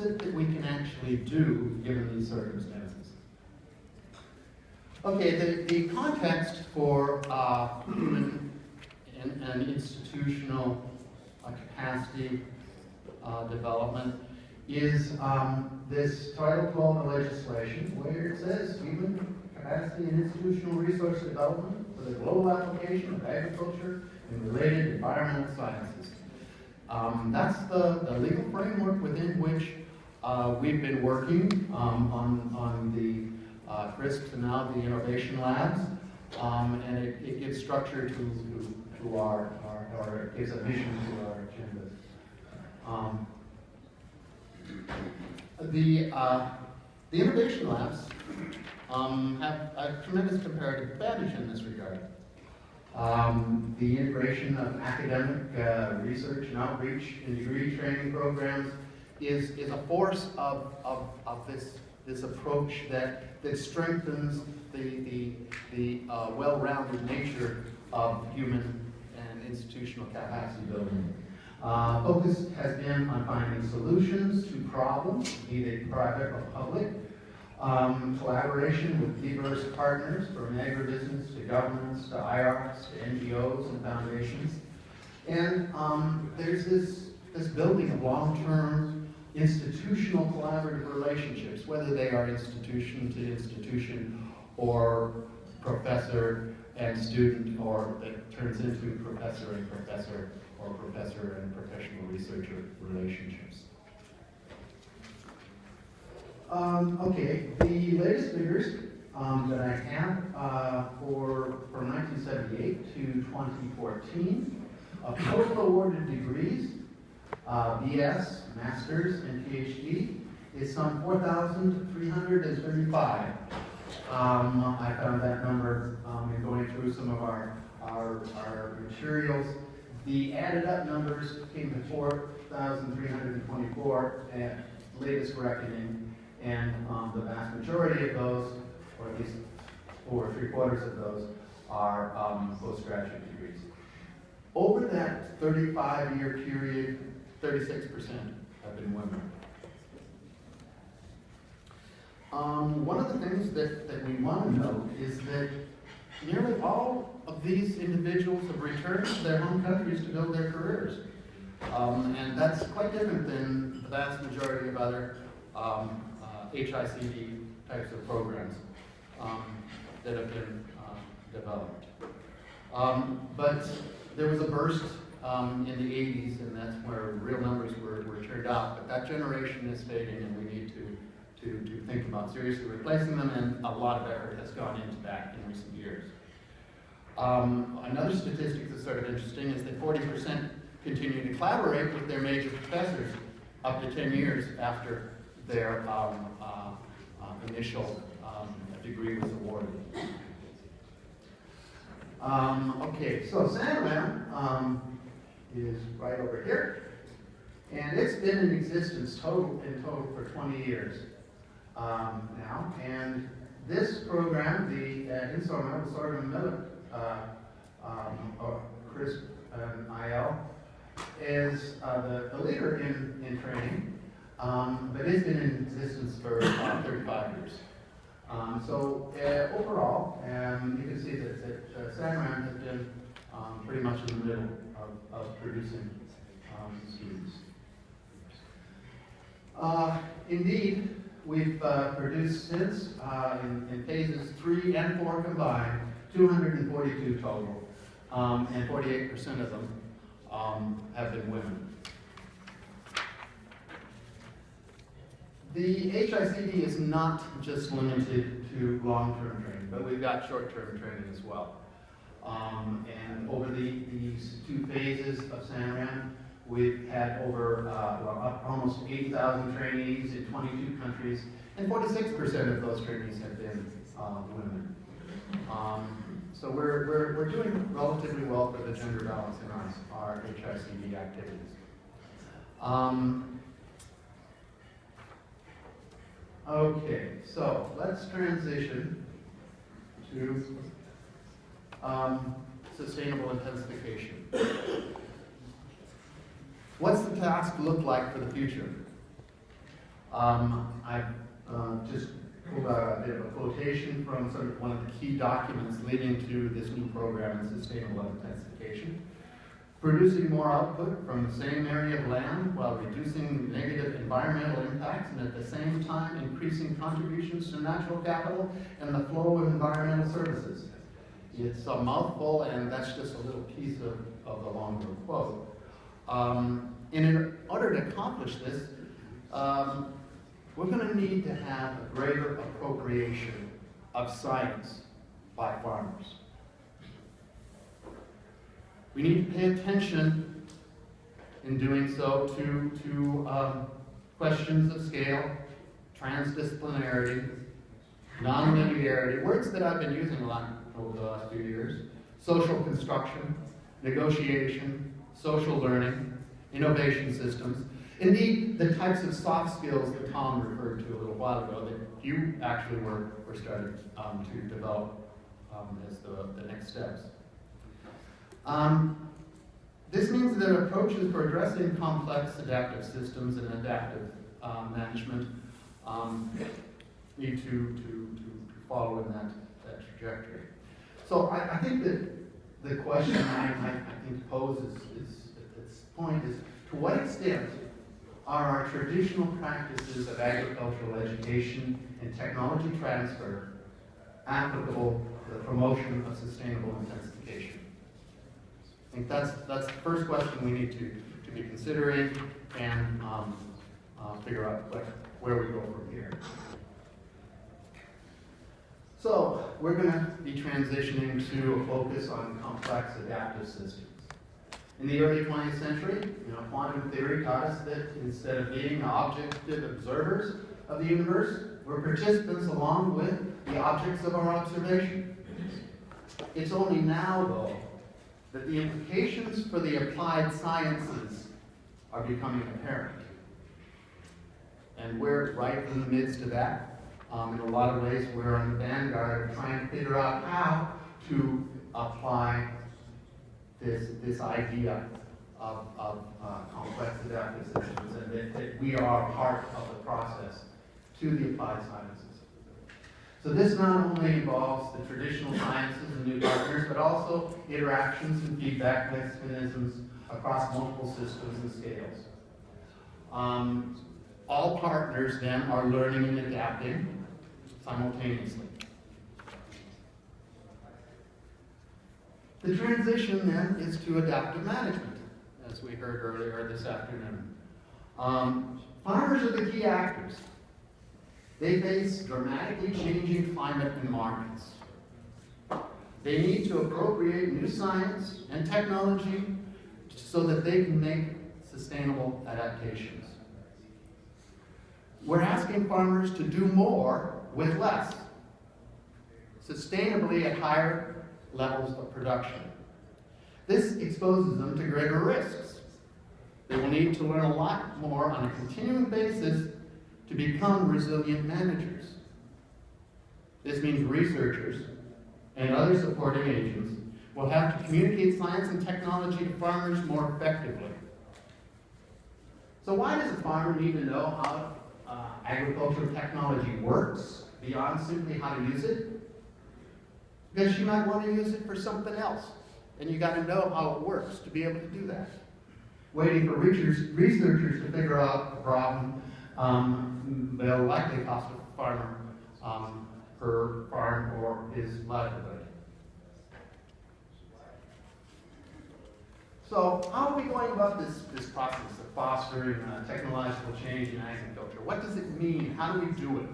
it that we can actually do given these circumstances? Okay, the context for human and institutional capacity development is this Title 12 legislation, where it says human capacity and institutional resource development for the global application of agriculture and related environmental sciences. That's the legal framework within which we've been working on the CRISPs and now the innovation labs, and it gives structure to our or gives a vision to our agendas. The innovation labs have a tremendous comparative advantage in this regard. The integration of academic research and outreach and degree training programs is a force of this approach that strengthens the well-rounded nature of human and institutional capacity building. Focus has been on finding solutions to problems, be they private or public, collaboration with diverse partners from agribusiness to governments to IARCs to NGOs and foundations. And there's this building of long-term institutional collaborative relationships, whether they are institution to institution or professor and student, or it turns into professor and professor, or professor and professional researcher relationships. Okay, the latest figures that I have from 1978 to 2014 of total awarded degrees, BS, Masters, and PhD is some 4,335. I found that number in going through some of our materials. The added up numbers came to 4,324 at latest reckoning, and the vast majority of those, or at least over 3/4 of those, are postgraduate degrees. Over that 35-year period, 36% have been women. One of the things that we want to note is that nearly all of these individuals have returned to their home countries to build their careers. And that's quite different than the vast majority of other HCID types of programs that have been developed. But there was a burst in the 80s, and that's where real numbers were turned off. But that generation is fading, and we need to think about seriously replacing them, and a lot of effort has gone into that in recent years. Another statistic that's sort of interesting is that 40% continue to collaborate with their major professors up to 10 years after their initial degree was awarded. Okay, so SANREM is right over here, and it's been in existence in total for 20 years now. And this program, the INSORMA, the SANREM CRISP and IL, is the leader in training, but it's been in existence for 35 years. So overall, you can see that SANREM has been pretty much in the middle of producing students. Indeed, we've produced since, in phases 3 and 4 combined, 242 total, and 48% of them have been women. The HCID is not just limited to long-term training, but we've got short-term training as well. And over these 2 phases of SANREM, we've had over almost 8,000 trainees in 22 countries, and 46% of those trainees have been women. So we're doing relatively well for the gender balance in our HCID activities. Okay, so let's transition to sustainable intensification. What's the task look like for the future? I've just pulled out a bit of a quotation from sort of one of the key documents leading to this new program in sustainable intensification. Producing more output from the same area of land while reducing negative environmental impacts and at the same time increasing contributions to natural capital and the flow of environmental services. It's a mouthful, and that's just a little piece of the longer quote. In order to accomplish this, we're going to need to have a greater appropriation of science by farmers. We need to pay attention in doing so to questions of scale, transdisciplinarity, nonlinearity, words that I've been using a lot over the last few years, social construction, negotiation, social learning, innovation systems. Indeed, the types of soft skills that Tom referred to a little while ago that you actually were starting to develop as the next steps. This means that approaches for addressing complex adaptive systems and adaptive management need to follow in that trajectory. So I think that the question I think poses at this point is, to what extent are our traditional practices of agricultural education and technology transfer applicable to the promotion of sustainable intensification? I think that's the first question we need to be considering and figure out where we go from here. So we're going to be transitioning to a focus on complex adaptive systems. In the early 20th century, quantum theory taught us that instead of being objective observers of the universe, we're participants along with the objects of our observation. It's only now, though, that the implications for the applied sciences are becoming apparent. And we're right in the midst of that. In a lot of ways, we're on the vanguard of trying to figure out how to apply this idea of complex adaptive systems, and that we are part of the process to the applied sciences. So this not only involves the traditional sciences and new partners, but also interactions and feedback mechanisms across multiple systems and scales. All partners then are learning and adapting simultaneously. The transition then is to adaptive management, as we heard earlier this afternoon. Farmers are the key actors. They face dramatically changing climate and markets. They need to appropriate new science and technology so that they can make sustainable adaptations. We're asking farmers to do more with less, sustainably at higher levels of production. This exposes them to greater risks. They will need to learn a lot more on a continuing basis to become resilient managers. This means researchers and other supporting agents will have to communicate science and technology to farmers more effectively. So why does a farmer need to know how agricultural technology works beyond simply how to use it? Because she might want to use it for something else, and you got to know how it works to be able to do that. Waiting for researchers to figure out the problem will likely cost a farmer her farm or his livelihood. So how are we going about this process of fostering technological change in agriculture? What does it mean? How do we do it?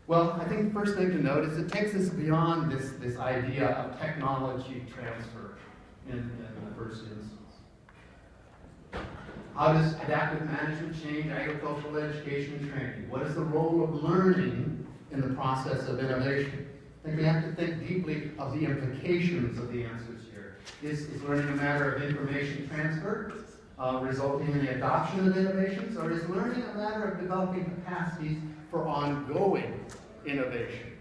Well, I think the first thing to note is it takes us beyond this idea of technology transfer in the first instance. How does adaptive management change agricultural education and training? What is the role of learning in the process of innovation? I think we have to think deeply of the implications of the answers here. Is learning a matter of information transfer, resulting in the adoption of innovations, or is learning a matter of developing capacities for ongoing innovation?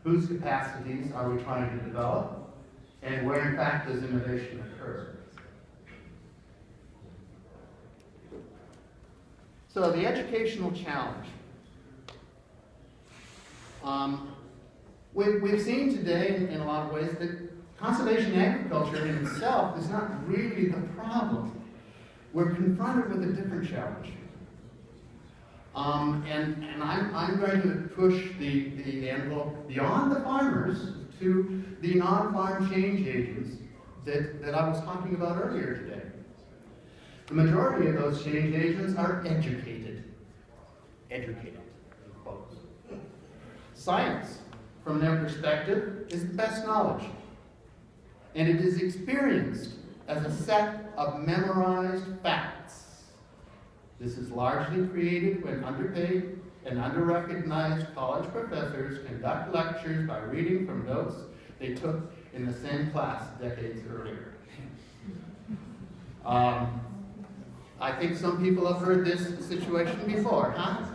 Whose capacities are we trying to develop, and where in fact does innovation occur? So the educational challenge. We've seen today in a lot of ways that conservation agriculture in itself is not really the problem. We're confronted with a different challenge. And I'm going to push the envelope beyond the farmers to the non-farm change agents that I was talking about earlier today. The majority of those change agents are educated. Educated, quotes. Science, from their perspective, is the best knowledge. And it is experienced as a set of memorized facts. This is largely created when underpaid and under-recognized college professors conduct lectures by reading from notes they took in the same class decades earlier. I think some people have heard this situation before, huh?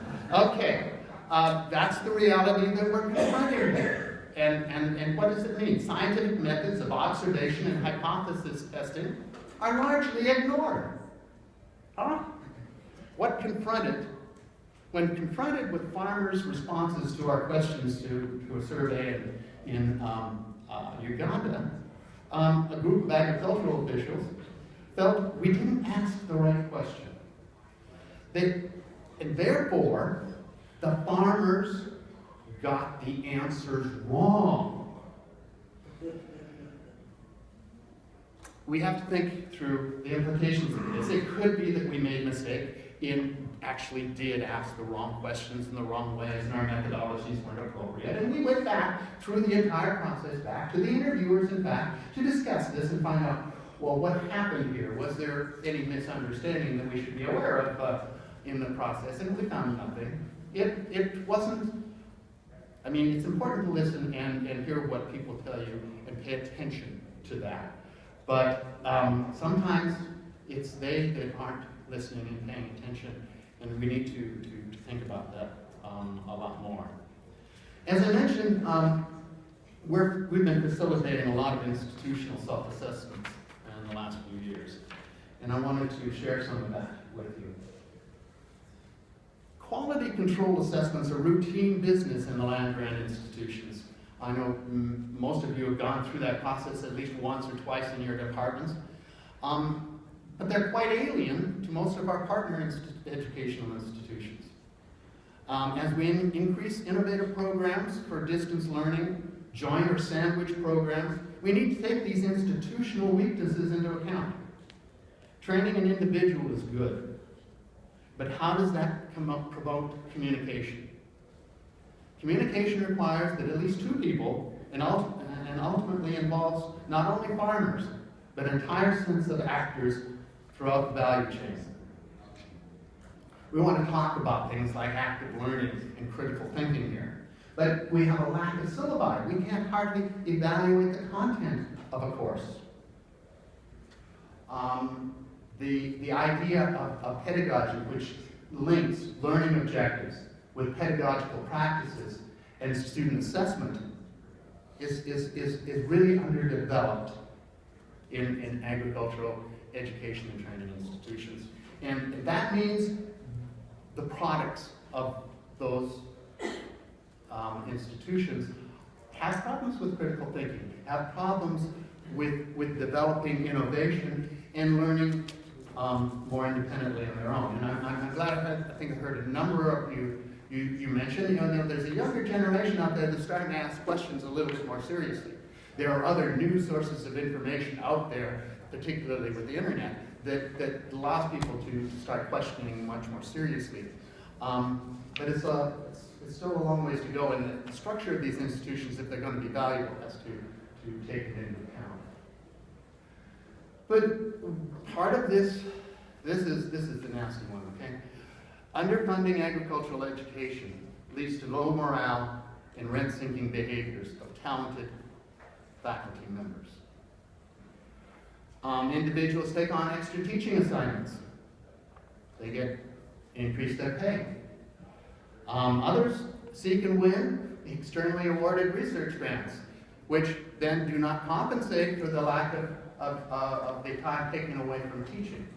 Okay, that's the reality that we're confronted here. And what does it mean? Scientific methods of observation and hypothesis testing are largely ignored. Huh? When confronted with farmers' responses to our questions to a survey in Uganda, a group of agricultural officials felt we didn't ask the right question. And therefore, the farmers got the answers wrong. We have to think through the implications of this. It could be that we made a mistake in actually did ask the wrong questions in the wrong ways and our methodologies weren't appropriate. And we went back through the entire process, back to the interviewers, in fact, to discuss this and find out, well, what happened here? Was there any misunderstanding that we should be aware of in the process? And we found nothing. It wasn't, I mean, it's important to listen and hear what people tell you and pay attention to that. But sometimes it's they that aren't listening and paying attention, and we need to think about that a lot more. As I mentioned, we've been facilitating a lot of institutional self-assessments in the last few years, and I wanted to share some of that with you. Quality control assessments are routine business in the land-grant institutions. I know most of you have gone through that process at least once or twice in your departments. But they're quite alien to most of our partner educational institutions. As we increase innovative programs for distance learning, joint or sandwich programs, we need to take these institutional weaknesses into account. Training an individual is good, but how does that promote communication? Communication requires that at least two people, and ultimately involves not only farmers, but an entire sense of actors throughout the value chain. We want to talk about things like active learning and critical thinking here, but we have a lack of syllabi. We can't hardly evaluate the content of a course. The idea of pedagogy, which links learning objectives with pedagogical practices and student assessment, is really underdeveloped in agricultural education and training institutions. And that means the products of those institutions have problems with critical thinking, have problems with developing innovation and learning more independently on their own. And I'm glad I think I heard a number of you mention, there's a younger generation out there that's starting to ask questions a little bit more seriously. There are other new sources of information out there, particularly with the internet, that allows people to start questioning much more seriously. But it's still a long ways to go, and the structure of these institutions, if they're going to be valuable, has to take it into account. But part of this is the nasty one, okay? Underfunding agricultural education leads to low morale and rent-sinking behaviors of talented faculty members. Individuals take on extra teaching assignments. They increase their pay. Others seek and win externally awarded research grants, which then do not compensate for the lack of the time taken away from teaching.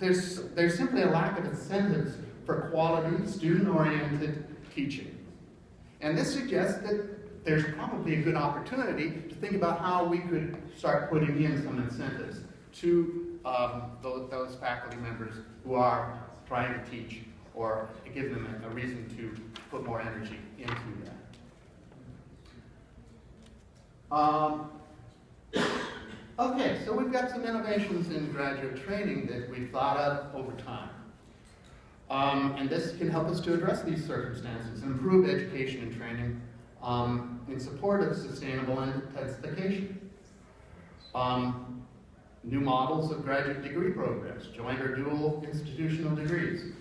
there's simply a lack of incentives for quality, student-oriented teaching. And this suggests that there's probably a good opportunity to think about how we could start putting in some incentives to those faculty members who are trying to teach, or give them a reason to put more energy into that. Okay, so we've got some innovations in graduate training that we've thought of over time. And this can help us to address these circumstances and improve education and training in support of sustainable intensification. New models of graduate degree programs, joint or dual institutional degrees,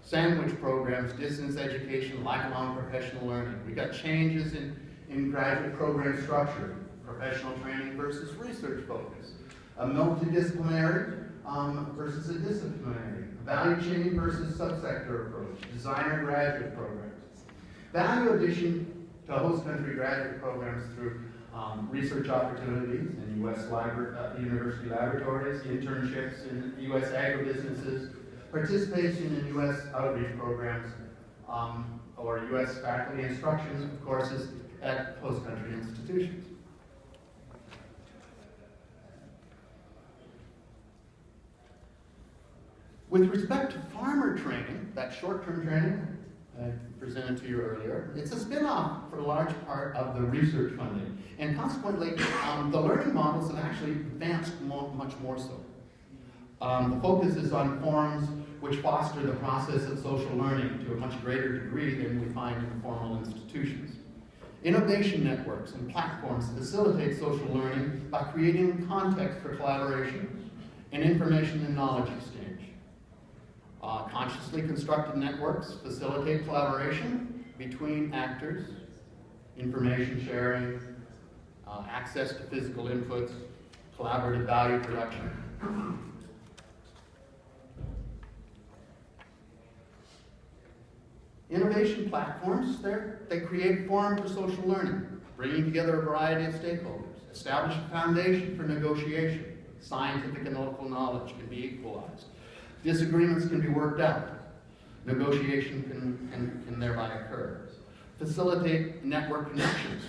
sandwich programs, distance education, lifelong professional learning. We've got changes in graduate program structure, professional training versus research focus, a multidisciplinary versus a disciplinary, value chain versus subsector approach, designer graduate programs. Value addition to host country graduate programs through research opportunities in U.S. university laboratories, internships in U.S. agribusinesses, participation in U.S. outreach programs, or U.S. faculty instruction of courses at host country institutions. With respect to farmer training, that short-term training I presented to you earlier, it's a spin-off for a large part of the research funding. And consequently, the learning models have actually advanced much more so. The focus is on forms which foster the process of social learning to a much greater degree than we find in formal institutions. Innovation networks and platforms facilitate social learning by creating context for collaboration and information and knowledge exchange. Consciously constructed networks facilitate collaboration between actors, information sharing, access to physical inputs, collaborative value production. Innovation platforms, they create forum for social learning, bringing together a variety of stakeholders, establish a foundation for negotiation. Scientific and local knowledge can be equalized. Disagreements can be worked out. Negotiation can thereby occur. Facilitate network connections.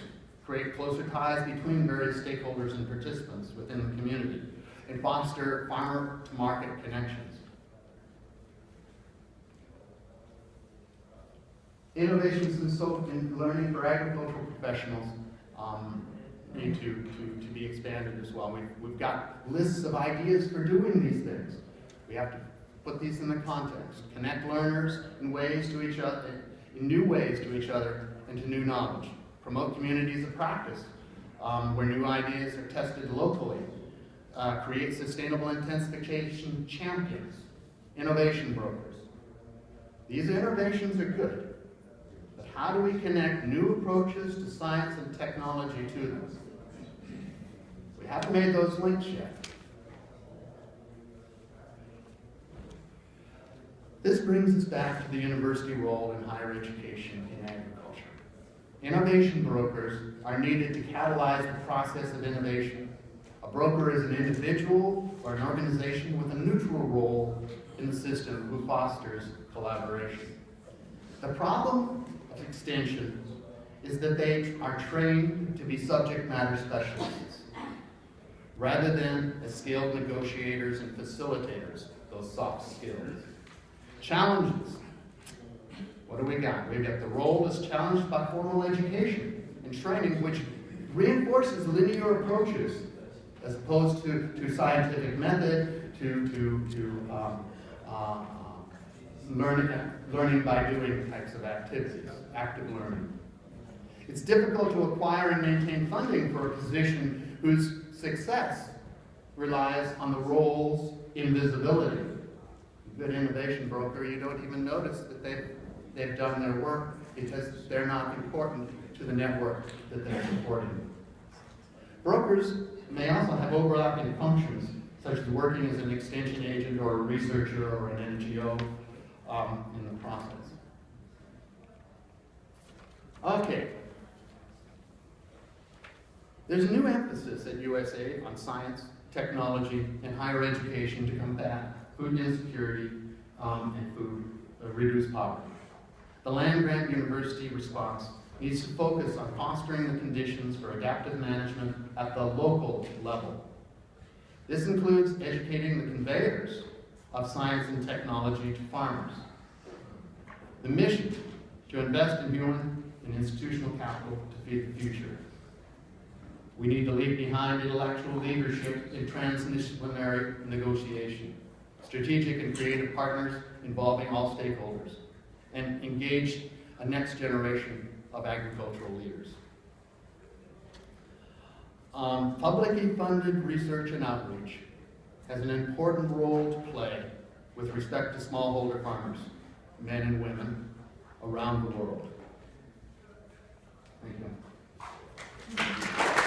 Create closer ties between various stakeholders and participants within the community. And foster farmer-to-market connections. Innovations in learning for agricultural professionals need to be expanded as well. We've got lists of ideas for doing these things. We have to put these in the context, connect learners in ways to each other, in new ways to each other, and to new knowledge. Promote communities of practice where new ideas are tested locally. Create sustainable intensification champions, innovation brokers. These innovations are good, but how do we connect new approaches to science and technology to them? We haven't made those links yet. This brings us back to the university role in higher education in agriculture. Innovation brokers are needed to catalyze the process of innovation. A broker is an individual or an organization with a neutral role in the system who fosters collaboration. The problem of extension is that they are trained to be subject matter specialists rather than as skilled negotiators and facilitators, those soft skills. Challenges. What do we got? We've got the role is challenged by formal education and training, which reinforces linear approaches as opposed to scientific method, learning by doing types of activities, active learning. It's difficult to acquire and maintain funding for a position whose success relies on the role's invisibility. Good innovation broker, you don't even notice that they've done their work because they're not important to the network that they're supporting. Brokers may also have overlapping functions, such as working as an extension agent or a researcher or an NGO in the process. Okay. There's a new emphasis at USA on science, technology, and higher education to combat food insecurity, and reduce poverty. The land-grant university response needs to focus on fostering the conditions for adaptive management at the local level. This includes educating the conveyors of science and technology to farmers. The mission to invest in human and institutional capital to feed the future. We need to leave behind intellectual leadership in transdisciplinary negotiation, strategic and creative partners involving all stakeholders, and engage a next generation of agricultural leaders. Publicly funded research and outreach has an important role to play with respect to smallholder farmers, men and women, around the world. Thank you.